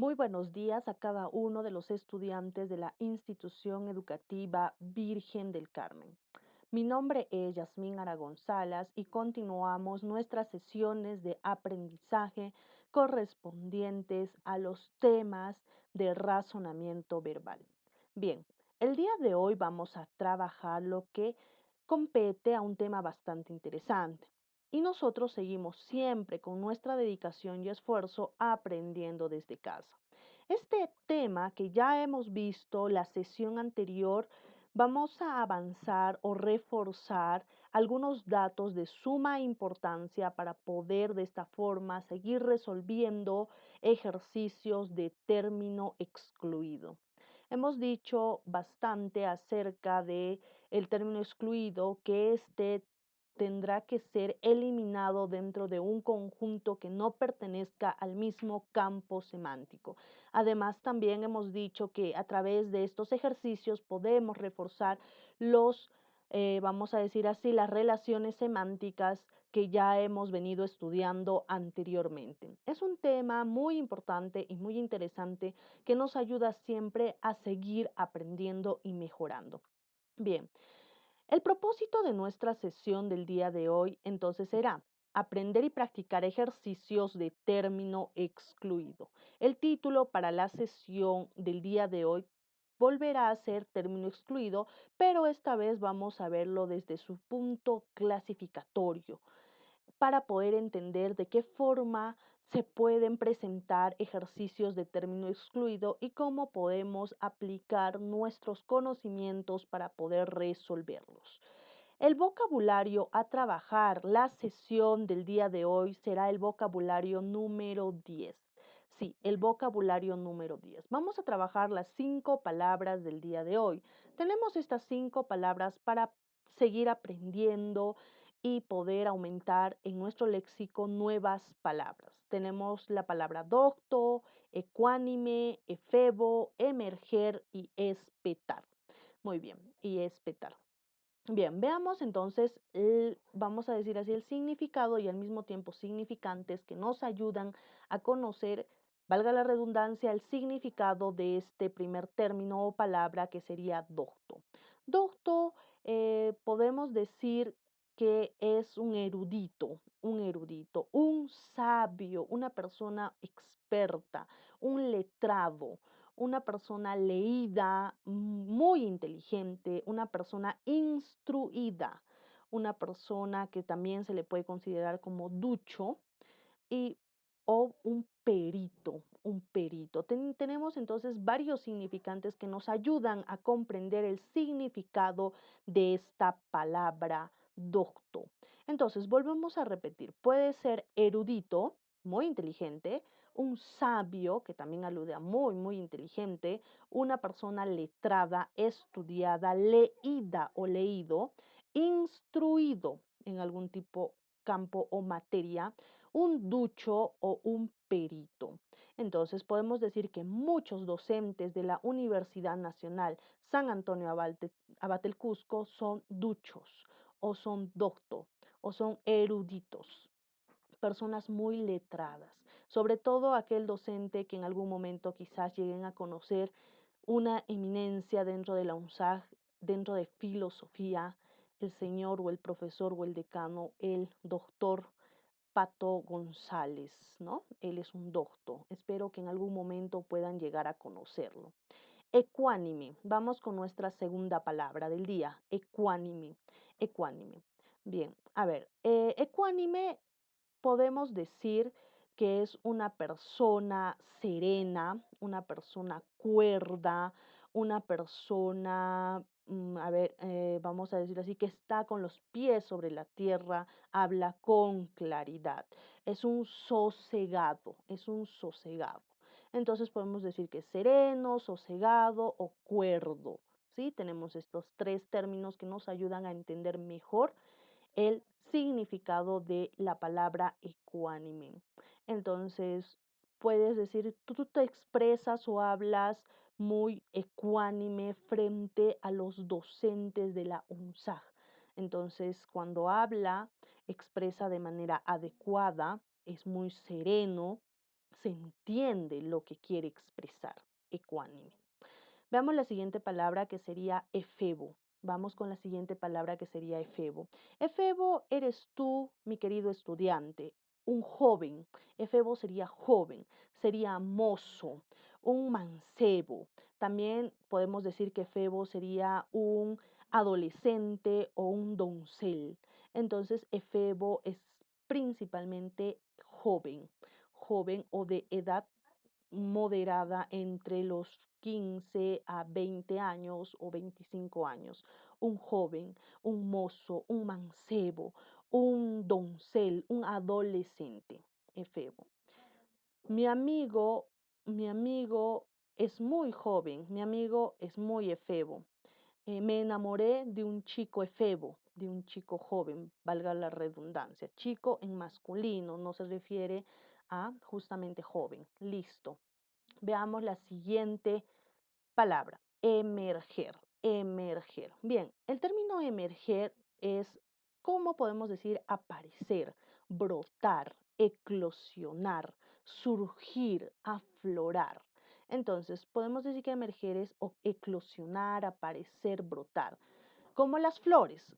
Muy buenos días a cada uno de los estudiantes de la Institución Educativa Virgen del Carmen. Mi nombre es Yasmín Aragón Salas y continuamos nuestras sesiones de aprendizaje correspondientes a los temas de razonamiento verbal. Bien, el día de hoy vamos a trabajar lo que compete a un tema bastante interesante. Y nosotros seguimos siempre con nuestra dedicación y esfuerzo aprendiendo desde casa. Este tema que ya hemos visto la sesión anterior, vamos a avanzar o reforzar algunos datos de suma importancia para poder de esta forma seguir resolviendo ejercicios de término excluido. Hemos dicho bastante acerca de el término excluido, que este tendrá que ser eliminado dentro de un conjunto que no pertenezca al mismo campo semántico. Además, también hemos dicho que a través de estos ejercicios podemos reforzar los, vamos a decir así, las relaciones semánticas que ya hemos venido estudiando anteriormente. Es un tema muy importante y muy interesante que nos ayuda siempre a seguir aprendiendo y mejorando. Bien, el propósito de nuestra sesión del día de hoy entonces será aprender y practicar ejercicios de término excluido. El título para la sesión del día de hoy volverá a ser término excluido, pero esta vez vamos a verlo desde su punto clasificatorio para poder entender de qué forma se pueden presentar ejercicios de término excluido y cómo podemos aplicar nuestros conocimientos para poder resolverlos. El vocabulario a trabajar, la sesión del día de hoy será el vocabulario número 10. Sí, el vocabulario número 10. Vamos a trabajar las 5 palabras del día de hoy. Tenemos estas 5 palabras para seguir aprendiendo y poder aumentar en nuestro léxico nuevas palabras. Tenemos la palabra docto, ecuánime, efebo, emerger y espetar. Muy bien, y espetar. Bien, veamos entonces, vamos a decir así, el significado y al mismo tiempo significantes que nos ayudan a conocer, valga la redundancia, el significado de este primer término o palabra que sería docto. Docto, podemos decir que es un erudito, un sabio, una persona experta, un letrado, una persona leída, muy inteligente, una persona instruida, una persona que también se le puede considerar como ducho y o un perito, un perito. Tenemos entonces varios significantes que nos ayudan a comprender el significado de esta palabra docto. Entonces, volvemos a repetir, puede ser erudito, muy inteligente, un sabio, que también alude a muy, muy inteligente, una persona letrada, estudiada, leída o leído, instruido en algún tipo, campo o materia, un ducho o un perito. Entonces podemos decir que muchos docentes de la Universidad Nacional San Antonio Abad del Cusco son duchos o son docto o son eruditos, personas muy letradas, sobre todo aquel docente que en algún momento quizás lleguen a conocer una eminencia dentro de la UNSAG, dentro de filosofía, el señor o el profesor o el decano, el doctor Pato González, ¿no? Él es un doctor. Espero que en algún momento puedan llegar a conocerlo. Ecuánime. Vamos con nuestra segunda palabra del día. Ecuánime. Ecuánime. Bien, a ver, ecuánime podemos decir que es una persona serena, una persona cuerda, una persona, a ver, vamos a decir así, que está con los pies sobre la tierra, habla con claridad. Es un sosegado, es un sosegado. Entonces podemos decir que es sereno, sosegado o cuerdo. ¿Sí? Tenemos estos 3 términos que nos ayudan a entender mejor el significado de la palabra ecuánime. Entonces, puedes decir, tú te expresas o hablas muy ecuánime frente a los docentes de la UNSAG. Entonces, cuando habla, expresa de manera adecuada, es muy sereno, se entiende lo que quiere expresar, ecuánime. Veamos la siguiente palabra que sería efebo. Vamos con la siguiente palabra que sería efebo. Efebo eres tú, mi querido estudiante, un joven. Efebo sería joven, sería mozo, un mancebo. También podemos decir que efebo sería un adolescente o un doncel. Entonces, efebo es principalmente joven, joven o de edad moderada entre los 15 a 20 años o 25 años. Un joven, un mozo, un mancebo, un doncel, un adolescente, efebo. Mi amigo, mi amigo es muy joven, mi amigo es muy efebo. Me enamoré de un chico efebo, de un chico joven, valga la redundancia. Chico en masculino, no se refiere a justamente joven. Listo. Veamos la siguiente palabra, emerger, emerger. Bien, el término emerger es, ¿cómo podemos decir aparecer, brotar, eclosionar, surgir, aflorar? Entonces, podemos decir que emerger es eclosionar, aparecer, brotar. Como las flores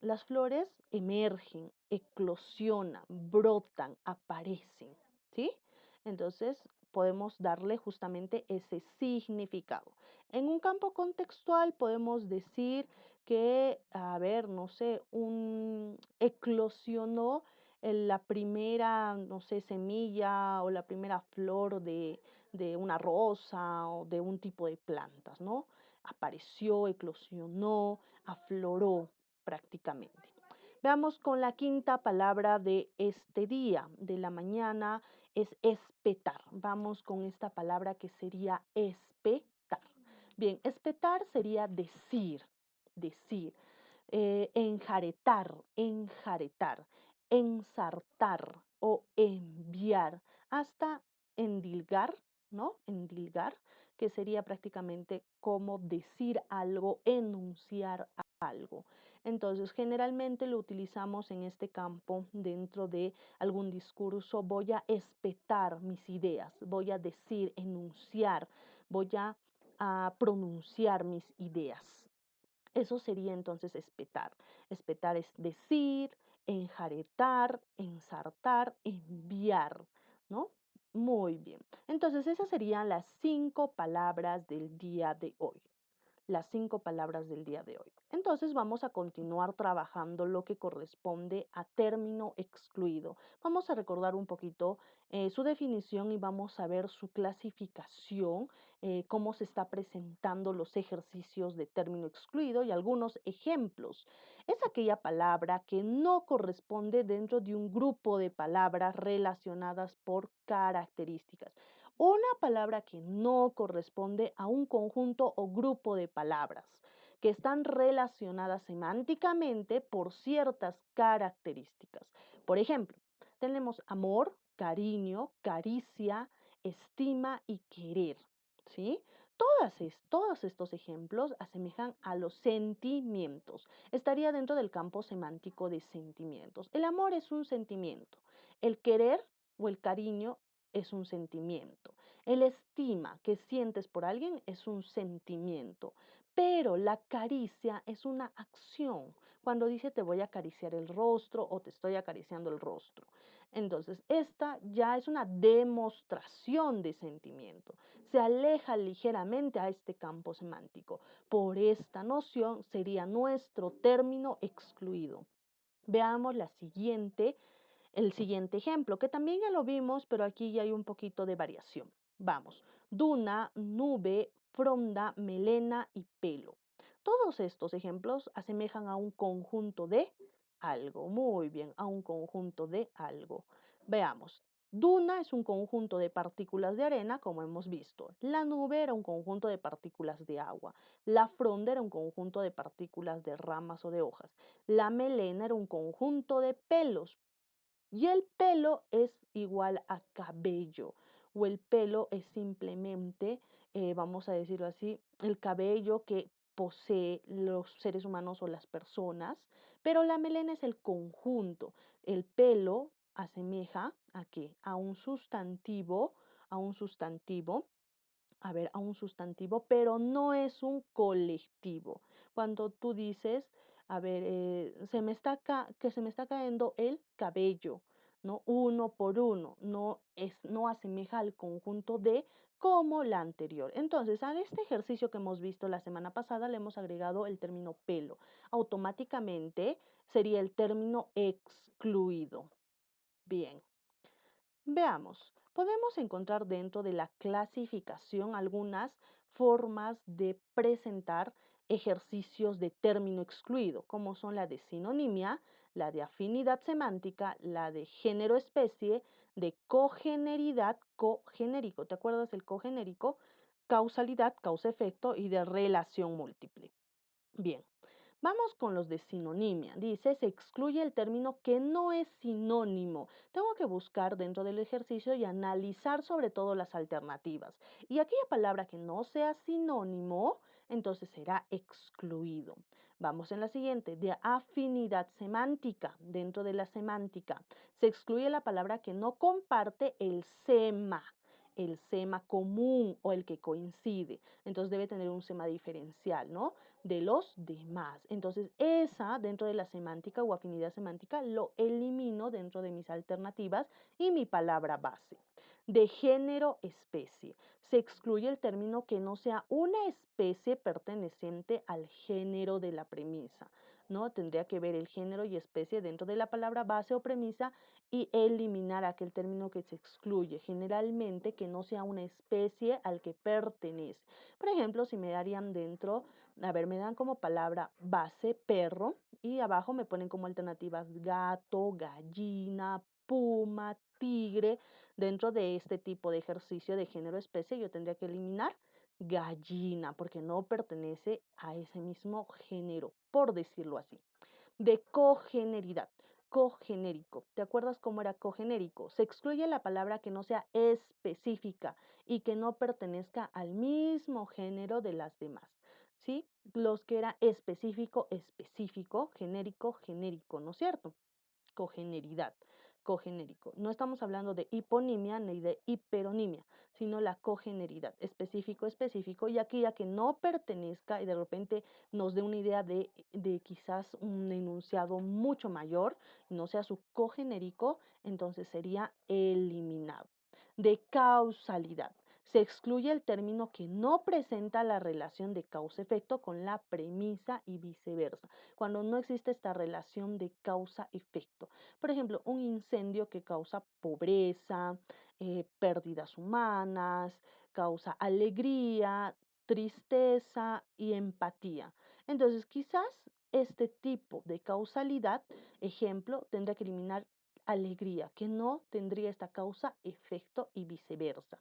emergen, eclosionan, brotan, aparecen, ¿sí? Entonces, podemos darle justamente ese significado. En un campo contextual podemos decir que, a ver, no sé, eclosionó la primera, no sé, semilla o la primera flor de una rosa o de un tipo de plantas, ¿no? Apareció, eclosionó, afloró prácticamente. Veamos con la quinta palabra de este día, de la mañana, es espetar. Vamos con esta palabra que sería espetar. Bien, espetar sería decir, decir, enjaretar, enjaretar, ensartar o enviar, hasta endilgar, ¿no? Endilgar, que sería prácticamente como decir algo, enunciar algo. Entonces, generalmente lo utilizamos en este campo dentro de algún discurso. Voy a espetar mis ideas, voy a decir, enunciar, voy a pronunciar mis ideas. Eso sería entonces espetar. Espetar es decir, enjaretar, ensartar, enviar, ¿no? Muy bien. Entonces, esas serían las 5 palabras del día de hoy. Las 5 palabras del día de hoy. Entonces vamos a continuar trabajando lo que corresponde a término excluido. Vamos a recordar un poquito su definición y vamos a ver su clasificación, cómo se está presentando los ejercicios de término excluido y algunos ejemplos. Es aquella palabra que no corresponde dentro de un grupo de palabras relacionadas por características. Una palabra que no corresponde a un conjunto o grupo de palabras que están relacionadas semánticamente por ciertas características. Por ejemplo, tenemos amor, cariño, caricia, estima y querer, ¿sí? Todos estos ejemplos asemejan a los sentimientos. Estaría dentro del campo semántico de sentimientos. El amor es un sentimiento. El querer o el cariño es un sentimiento. El estima que sientes por alguien es un sentimiento. Pero la caricia es una acción. Cuando dice te voy a acariciar el rostro o te estoy acariciando el rostro. Entonces, esta ya es una demostración de sentimiento. Se aleja ligeramente a este campo semántico. Por esta noción sería nuestro término excluido. Veamos el siguiente ejemplo, que también ya lo vimos, pero aquí ya hay un poquito de variación. Vamos, duna, nube, fronda, melena y pelo. Todos estos ejemplos asemejan a un conjunto de algo. Muy bien, a un conjunto de algo. Veamos. Duna es un conjunto de partículas de arena, como hemos visto. La nube era un conjunto de partículas de agua. La fronda era un conjunto de partículas de ramas o de hojas. La melena era un conjunto de pelos. Y el pelo es igual a cabello, o el pelo es simplemente, vamos a decirlo así, el cabello que posee los seres humanos o las personas, pero la melena es el conjunto. El pelo asemeja a qué? A un sustantivo, a un sustantivo, a un sustantivo, pero no es un colectivo. Cuando tú dices, que se me está cayendo el cabello, ¿no? Uno por uno, no asemeja al conjunto de como la anterior. Entonces, a este ejercicio que hemos visto la semana pasada le hemos agregado el término pelo. Automáticamente sería el término excluido. Bien. Veamos, podemos encontrar dentro de la clasificación algunas formas de presentar ejercicios de término excluido, como son la de sinonimia, la de afinidad semántica, la de género-especie, de cogeneridad, cogenérico. ¿Te acuerdas del cogenérico? Causalidad, causa-efecto y de relación múltiple. Bien, vamos con los de sinonimia. Dice, se excluye el término que no es sinónimo. Tengo que buscar dentro del ejercicio y analizar sobre todo las alternativas. Y aquella palabra que no sea sinónimo, entonces será excluido. Vamos en la siguiente, de afinidad semántica. Dentro de la semántica, se excluye la palabra que no comparte el sema común o el que coincide. Entonces debe tener un sema diferencial, ¿no? De los demás. Entonces, esa dentro de la semántica o afinidad semántica lo elimino dentro de mis alternativas y mi palabra base. De género especie. Se excluye el término que no sea una especie perteneciente al género de la premisa, ¿no? Tendría que ver el género y especie dentro de la palabra base o premisa y eliminar aquel término que se excluye, generalmente que no sea una especie al que pertenece. Por ejemplo, si me darían dentro, me dan como palabra base perro y abajo me ponen como alternativas gato, gallina, puma, tigre. Dentro de este tipo de ejercicio de género especie yo tendría que eliminar gallina porque no pertenece a ese mismo género, por decirlo así. De cogeneridad, cogenérico. ¿Te acuerdas cómo era cogenérico? Se excluye la palabra que no sea específica y que no pertenezca al mismo género de las demás. ¿Sí? Los que era específico, específico, genérico, genérico, ¿no es cierto? Cogeneridad, cogenérico. No estamos hablando de hiponimia ni de hiperonimia, sino la cogeneridad, específico, específico, y aquella que no pertenezca y de repente nos dé una idea de quizás un enunciado mucho mayor, no sea su cogenérico, entonces sería eliminado. De causalidad. Se excluye el término que no presenta la relación de causa-efecto con la premisa y viceversa, cuando no existe esta relación de causa-efecto. Por ejemplo, un incendio que causa pobreza, pérdidas humanas, causa alegría, tristeza y empatía. Entonces, quizás este tipo de causalidad, ejemplo, tendría que eliminar alegría, que no tendría esta causa, efecto y viceversa.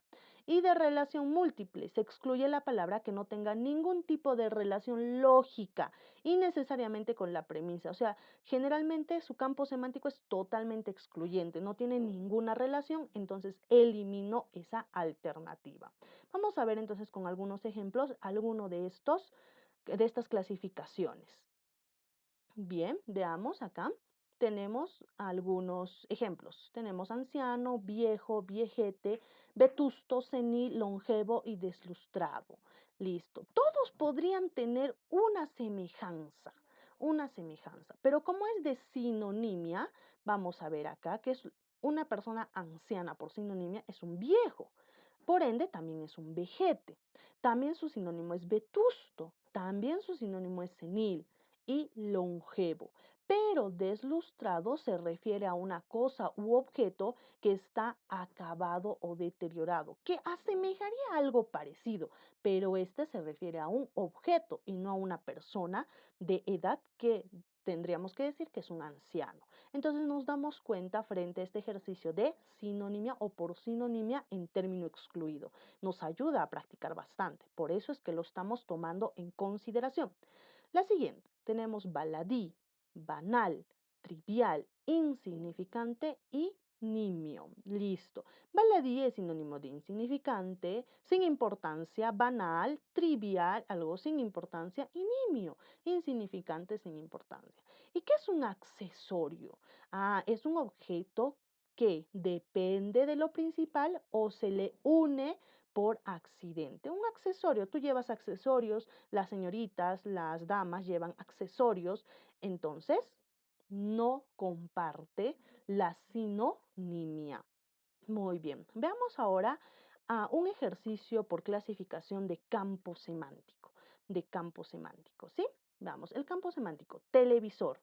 Y de relación múltiple, se excluye la palabra que no tenga ningún tipo de relación lógica y necesariamente con la premisa. O sea, generalmente su campo semántico es totalmente excluyente, no tiene ninguna relación, entonces elimino esa alternativa. Vamos a ver entonces con algunos ejemplos, alguno de estas clasificaciones. Bien, veamos acá. Tenemos algunos ejemplos. Tenemos anciano, viejo, viejete, vetusto, senil, longevo y deslustrado. Listo. Todos podrían tener una semejanza, una semejanza. Pero como es de sinonimia, vamos a ver acá que es una persona anciana por sinonimia, es un viejo. Por ende, también es un vejete. También su sinónimo es vetusto. También su sinónimo es senil y longevo. Pero deslustrado se refiere a una cosa u objeto que está acabado o deteriorado, que asemejaría a algo parecido, pero este se refiere a un objeto y no a una persona de edad que tendríamos que decir que es un anciano. Entonces nos damos cuenta frente a este ejercicio de sinonimia o por sinonimia en término excluido. Nos ayuda a practicar bastante, por eso es que lo estamos tomando en consideración. La siguiente, tenemos baladí, banal, trivial, insignificante y nimio. Listo. Baladí es sinónimo de insignificante, sin importancia, banal, trivial, algo sin importancia, y nimio, insignificante, sin importancia. ¿Y qué es un accesorio? Es un objeto que depende de lo principal o se le une por accidente. Un accesorio, tú llevas accesorios, las señoritas, las damas llevan accesorios, entonces no comparte la sinonimia. Muy bien, veamos ahora a un ejercicio por clasificación de campo semántico, ¿sí? Vamos, el campo semántico, televisor,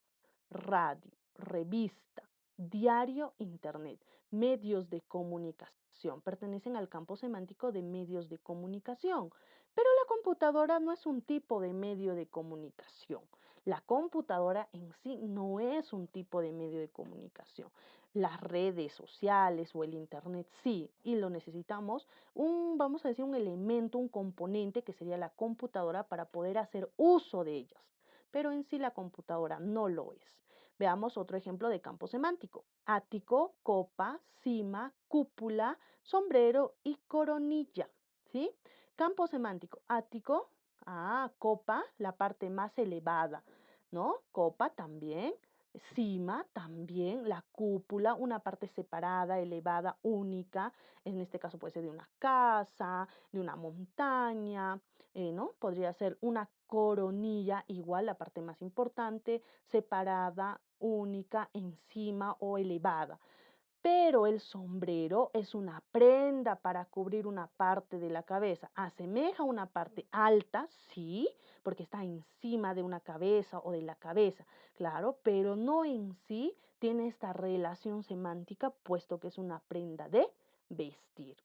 radio, revista, diario, internet, medios de comunicación, pertenecen al campo semántico de medios de comunicación, pero la computadora no es un tipo de medio de comunicación. La computadora en sí no es un tipo de medio de comunicación. Las redes sociales o el internet sí, y lo necesitamos vamos a decir, un elemento, un componente que sería la computadora para poder hacer uso de ellas. Pero en sí la computadora no lo es. Veamos otro ejemplo de campo semántico. Ático, copa, cima, cúpula, sombrero y coronilla. ¿Sí? Campo semántico. Ático, copa, la parte más elevada, ¿no? Copa también. Cima también, la cúpula, una parte separada, elevada, única. En este caso puede ser de una casa, de una montaña, ¿no? Podría ser una coronilla, igual la parte más importante, separada, única, encima o elevada. Pero el sombrero es una prenda para cubrir una parte de la cabeza. Asemeja una parte alta, sí, porque está encima de una cabeza o de la cabeza, claro, pero no en sí tiene esta relación semántica, puesto que es una prenda de vestir.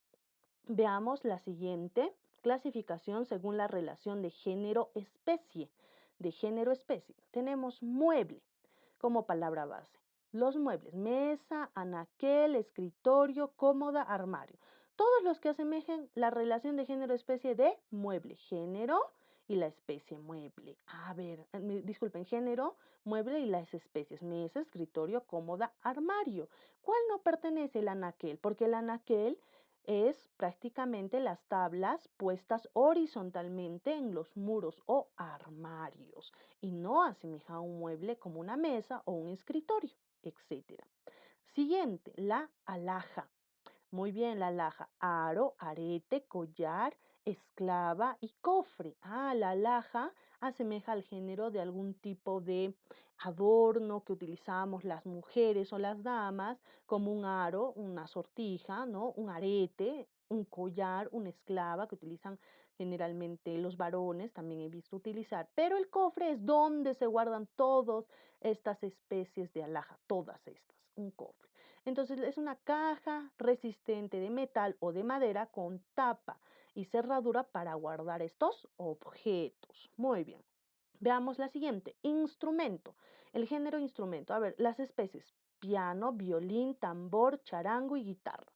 Veamos la siguiente clasificación según la relación de género-especie. De género-especie. Tenemos mueble como palabra base. Los muebles, mesa, anaquel, escritorio, cómoda, armario. Todos los que asemejen la relación de género-especie de mueble, género y la especie mueble. A ver, disculpen, género, mueble y las especies, mesa, escritorio, cómoda, armario. ¿Cuál no pertenece el anaquel? Porque el anaquel es prácticamente las tablas puestas horizontalmente en los muros o armarios y no asemeja a un mueble como una mesa o un escritorio, etcétera. Siguiente, la alhaja. Muy bien, la alhaja. Aro, arete, collar, esclava y cofre. La alhaja asemeja al género de algún tipo de adorno que utilizamos las mujeres o las damas, como un aro, una sortija, ¿no? Un arete, un collar, una esclava que utilizan generalmente los varones, también he visto utilizar. Pero el cofre es donde se guardan todas estas especies de alhaja, todas estas, un cofre. Entonces es una caja resistente de metal o de madera con tapa y cerradura para guardar estos objetos. Muy bien. Veamos la siguiente. Instrumento. El género instrumento. A ver, las especies. Piano, violín, tambor, charango y guitarra.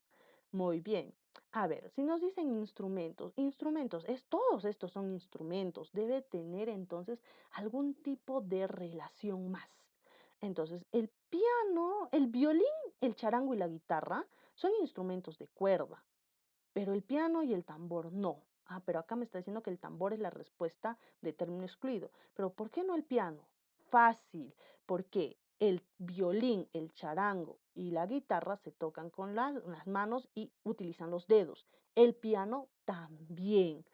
Muy bien. A ver, si nos dicen instrumentos, todos estos son instrumentos. Debe tener entonces algún tipo de relación más. Entonces, el piano, el violín, el charango y la guitarra son instrumentos de cuerda, pero el piano y el tambor no. Pero acá me está diciendo que el tambor es la respuesta de término excluido. Pero ¿por qué no el piano? Fácil, porque el violín, el charango y la guitarra se tocan con las manos y utilizan los dedos. El piano también,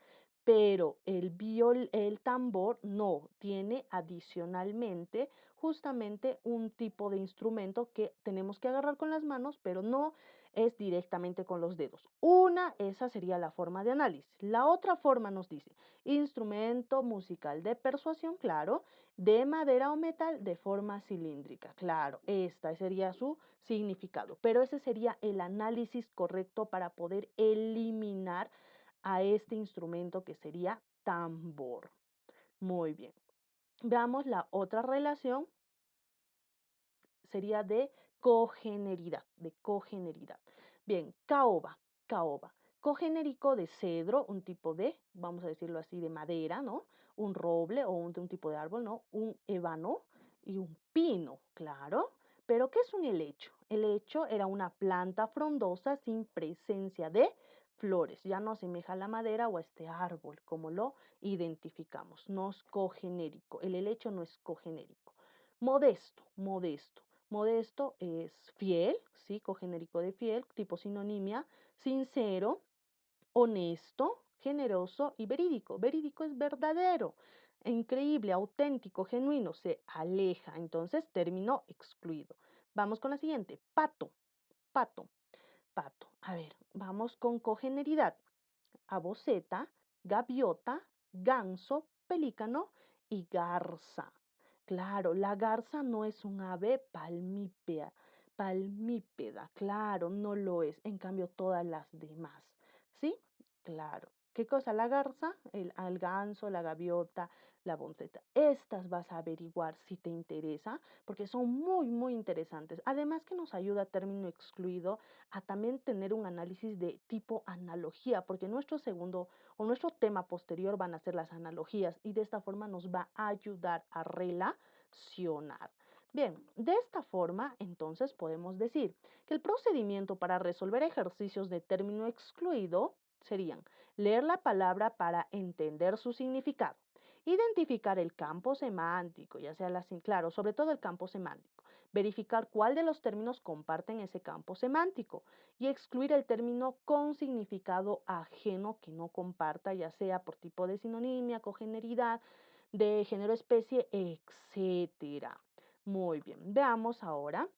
pero el tambor no, tiene adicionalmente justamente un tipo de instrumento que tenemos que agarrar con las manos, pero no es directamente con los dedos. Esa sería la forma de análisis. La otra forma nos dice instrumento musical de persuasión, claro, de madera o metal de forma cilíndrica, claro, esta sería su significado, pero ese sería el análisis correcto para poder eliminar a este instrumento que sería tambor. Muy bien. Veamos la otra relación, sería de cogeneridad. Bien, caoba. Cogenérico de cedro, un tipo de, vamos a decirlo así, de madera, ¿no? Un roble o un tipo de árbol, ¿no? Un ébano y un pino, claro. Pero, ¿qué es un helecho? El helecho era una planta frondosa sin presencia de flores. Ya no asemeja a la madera o a este árbol, como lo identificamos. No es cogenérico. El helecho no es cogenérico. Modesto. Modesto es fiel, ¿sí? Cogenérico de fiel, tipo sinonimia, sincero, honesto, generoso y verídico. Verídico es verdadero, increíble, auténtico, genuino, se aleja, entonces término excluido. Vamos con la siguiente, pato, pato, pato. A ver, vamos con cogeneridad. Aboceta, gaviota, ganso, pelícano y garza. Claro, la garza no es un ave palmípeda, claro, no lo es. En cambio, todas las demás, ¿sí? Claro. ¿Qué cosa? La garza, el ganso, la gaviota, la bonceta. Estas vas a averiguar si te interesa, porque son muy, muy interesantes. Además que nos ayuda término excluido a también tener un análisis de tipo analogía, porque nuestro segundo o nuestro tema posterior van a ser las analogías y de esta forma nos va a ayudar a relacionar. Bien, de esta forma, entonces podemos decir que el procedimiento para resolver ejercicios de término excluido serían leer la palabra para entender su significado, identificar el campo semántico, ya sea claro, sobre todo el campo semántico, verificar cuál de los términos comparten ese campo semántico y excluir el término con significado ajeno que no comparta, ya sea por tipo de sinonimia, cogeneridad, de género, especie, etcétera. Muy bien, veamos ahora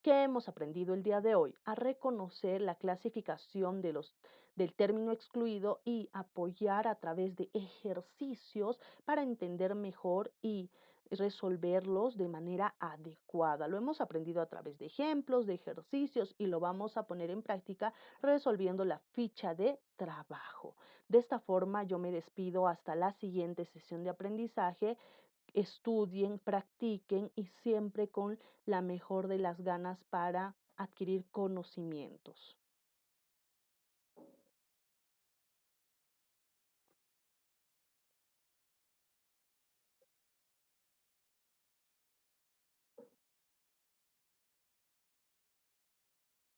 qué hemos aprendido el día de hoy, a reconocer la clasificación del término excluido y apoyar a través de ejercicios para entender mejor y resolverlos de manera adecuada. Lo hemos aprendido a través de ejemplos, de ejercicios y lo vamos a poner en práctica resolviendo la ficha de trabajo. De esta forma yo me despido hasta la siguiente sesión de aprendizaje. Estudien, practiquen y siempre con la mejor de las ganas para adquirir conocimientos.